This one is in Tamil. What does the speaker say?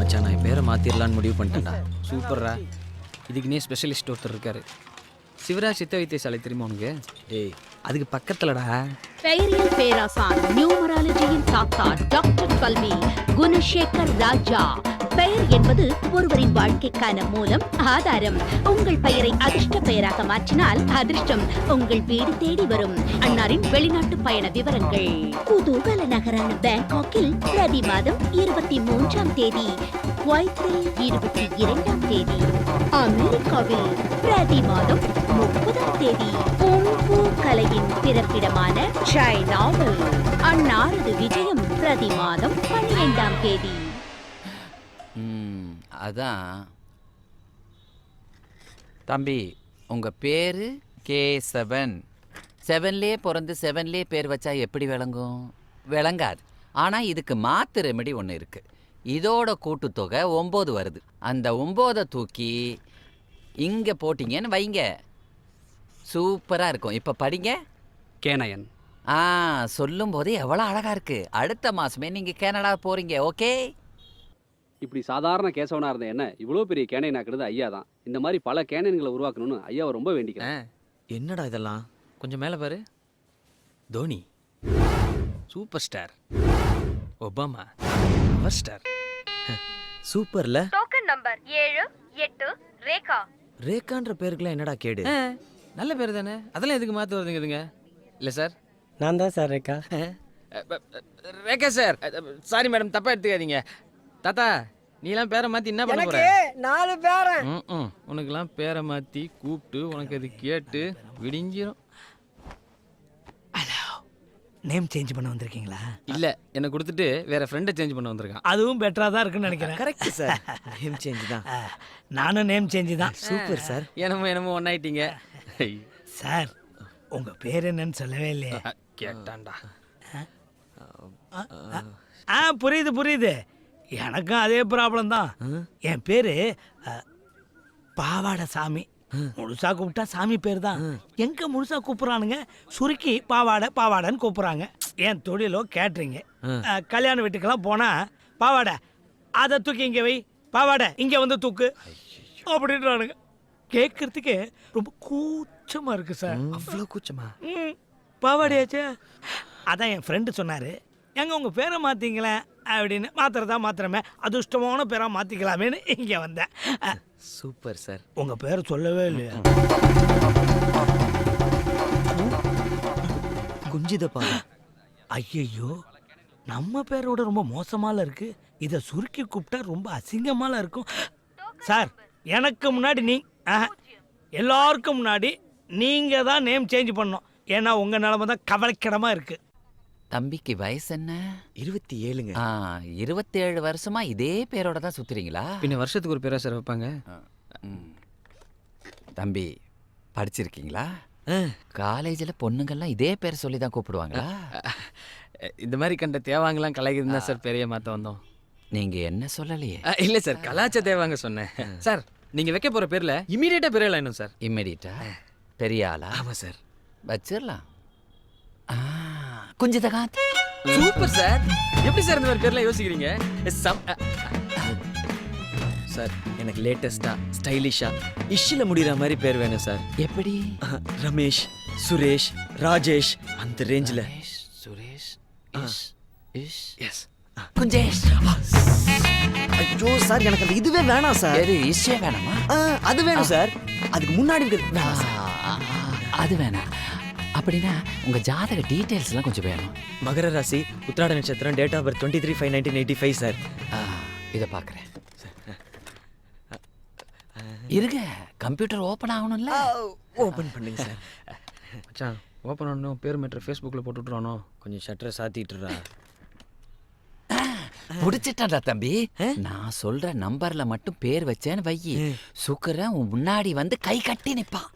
மச்சான் நான் என் பேரை மாற்றிடலான்னு முடிவு பண்ணிட்டேன்டா. சூப்பர்ரா. இதுக்குன்னே ஸ்பெஷலிஸ்ட் ஒருத்தர் இருக்காரு. சிவராஜ் சித்த வைத்தியசாலை தெரியுமா உனக்கு? டேய் அதுக்கு பக்கத்துலடா. பெயரியல் பேராசான் நியூமராலஜியின் தாத்தா டாக்டர் கல்வி குணசேகர் ராஜா. பெயர் என்பது ஒருவரின் வாழ்க்கைக்கான மூலம், ஆதாரம். உங்கள் பெயரை அதிர்ஷ்ட பெயராக மாற்றினால் அதிர்ஷ்டம் உங்கள் வீடு தேடி வரும். அன்னாரின் வெளிநாட்டு பயண விவரங்கள். குதூகல நகரான பேங்காக்கில் பிரதி மாதம் 23ஆம் தேதி, குவைத்தில் 22ஆம் தேதி, அமெரிக்காவில் பிரதி மாதம் 30ஆம் தேதி, குங்ஃபூ கலையின் பிறப்பிடமான சைனாவில் அன்னாரது விஜயம் பிரதி மாதம் 12ஆம் தேதி. அதான் தம்பி, உங்க பேரு கேசவன். 7லே பிறந்து 7லே பேர் வச்சா எப்படி விளங்கும்? விளங்காது. ஆனா இதுக்கு மாத்து ரெமெடி ஒன்று இருக்கு. இதோட கூட்டுத்தொகை 9 வருது. அந்த 9 தூக்கி இங்க போட்டீங்கன்னு வைங்க, சூப்பரா இருக்கும். இப்ப படிங்க. கேனயன். சொல்லும் போது எவ்வளவு அழகா இருக்கு. அடுத்த மாசமே நீங்க கனடா போறீங்க. ஓகே. இப்படி சாதாரண கேசவனா இருந்த என்ன இவ்வளோ பெரிய கேனையன் ஆக்குறது ஐயா தான். இந்த மாதிரி பல கேனையன்களை உருவாக்கணும்னு ஐயாவை ரொம்ப வேண்டிக்கிறேன். என்னடா இதெல்லாம்? கொஞ்சம் மேலே பாரு. Dhoni, super star. Obama, power star. சூப்பர்ல. Token number 7 8 Rekha. ரேகான்ற பேருக்குலாம் என்னடா கேடு? நல்ல பேர் தானே, அதெல்லாம் எதுக்கு மாற்ற வருதுங்க? இல்லை சார், நான் தான் sir Rekha. Rekha sir. Sorry madam, தப்பா எடுத்துக்காதீங்க. தாத்தா, நீலாம் பேரை மாற்றி என்ன பண்ண போற? 4 பேரன். உனக்குலாம் பேரை மாற்றி கூப்பிட்டு உனக்கு அது கேட்டு விடிஞ்சிரும். ஹலோ, நேம் சேஞ்ச் பண்ண வந்திருக்கீங்களா? இல்லை, என்னை கொடுத்துட்டு வேற ஃப்ரெண்டை சேஞ்ச் பண்ண வந்திருக்கான். அதுவும் பெட்டராக தான் இருக்குன்னு நினைக்கிறேன். Correct sir. நேம் சேஞ்ச் தான். நானும் நேம் சேஞ்ச் தான். Super sir. என்னமோ ஒன்னாயிட்டீங்க சார். உங்கள் பேர் என்னன்னு சொல்லவே இல்லையே. கேட்டான்டா. புரியுது. எனக்கும் அதே ப்ராப்ளம் தான். என் பேரு பாவாடை சாமி. முழுசா கூப்பிட்டா சாமி பேர் தான். எங்க முழுசா கூப்பிடுறானுங்க, சுருக்கி பாவாடைன்னு கூப்பிடுறாங்க. என் தொழிலோ கேட்ரிங்க. கல்யாண வீட்டுக்கெல்லாம் போனா பாவாடை அதை தூக்கி இங்க வை, பாவாடை இங்க வந்து தூக்கு அப்படின்றானுங்க. கேட்கறதுக்கு ரொம்ப கூச்சமா இருக்கு சார். அவ்வளோ கூச்சமா? பாவாடையாச்சே. அதான் என் ஃப்ரெண்டு சொன்னாரு, எங்க உங்க பேரை மாத்தீங்களேன் அப்படின்னு. மாத்திரமே அதிர்ஷ்டமான பேரா மாத்திக்கலாமேன்னு இங்க வந்தேன். Super sir. உங்க பேரை சொல்லவே இல்லையா? குஞ்சிதப்பா. ஐயோ, நம்ம பேரோட ரொம்ப மோசமால இருக்கு. இதை சுருக்கி கூப்பிட்டா ரொம்ப அசிங்கமால இருக்கும். சார், எனக்கு முன்னாடி எல்லாருக்கும் முன்னாடி நீங்க தான் நேம் சேஞ்ச் பண்ணணும். ஏன்னா உங்க நிலைமை தான் கவலைக்கிடமா இருக்கு. தம்பிக்கு வயசு என்ன? 27ங்க. 27 வருஷமா இதே பேரோட தான் சுத்துறீங்களா? பின்ன வருஷத்துக்கு ஒரு பேரா சார் வைப்பாங்க. தம்பி, படிச்சிருக்கீங்களா? காலேஜில் பொண்ணுங்கள்லாம் இதே பேர் சொல்லி தான் கூப்பிடுவாங்களா? இந்த மாதிரி கண்ட தேவாங்கலாம் கலாய்க்கு தான் சார் பெரிய மாற்ற வந்தோம். நீங்க என்ன சொல்லலையே? இல்லை சார், கலாச்ச தேவாங்க சொன்னேன். சார், நீங்க வைக்க போற பேர்ல இமீடியட்டா பேர் வேணும் சார். இம்மிடியட்டா? பெரிய ஆளா? ஆமாம் சார். வச்சிடலாம். குஞ்சிதகாந்த். Super sir. எப்படி சார் இந்த மாதிரி பேர்லாம் யோசிக்கிறீங்க? சார், எனக்கு லேட்டஸ்டா ஸ்டைலிஷா இஷ்ல முடிகிற மாதிரி பேர் வேணும் சார். எப்படி? ரமேஷ், சுரேஷ், ராஜேஷ், அந்த ரேஞ்சில். சுரேஷ், எஸ், குஞ்சேஷ். ஐயோ சார், எனக்கு அந்த இதுவே வேணாம் சார். எது இஷ்யே வேணாமா? அது வேணும் சார். அதுக்கு முன்னாடி இருக்கிறது வேணாம் சார். அது வேணாம். அப்படின்னா உங்க ஜாதக டீடைல்ஸ்லாம் கொஞ்சம் வேணும். மகர ராசி, உத்திராட நட்சத்திரம், டேட் ஆஃப் பர்த் 23/5/1985 சார். இதை பார்க்குறேன். இருங்க, கம்ப்யூட்டர் ஓப்பன் ஆகணும்ல. ஓப்பன் பண்ணுங்க சார். மச்சான், ஓப்பன் பண்ணணும். பேர் மீட்டர் ஃபேஸ்புக்கில் போட்டுட்றானோ, கொஞ்சம் ஷட்டரை சாத்திட்டுறா. முடிச்சிட்டா தம்பி. நான் சொல்ற நம்பர்ல மட்டும் பேர் வச்சேன்னு வையி, சுக்கரன் உன் முன்னாடி வந்து கை கட்டி நிப்பான்.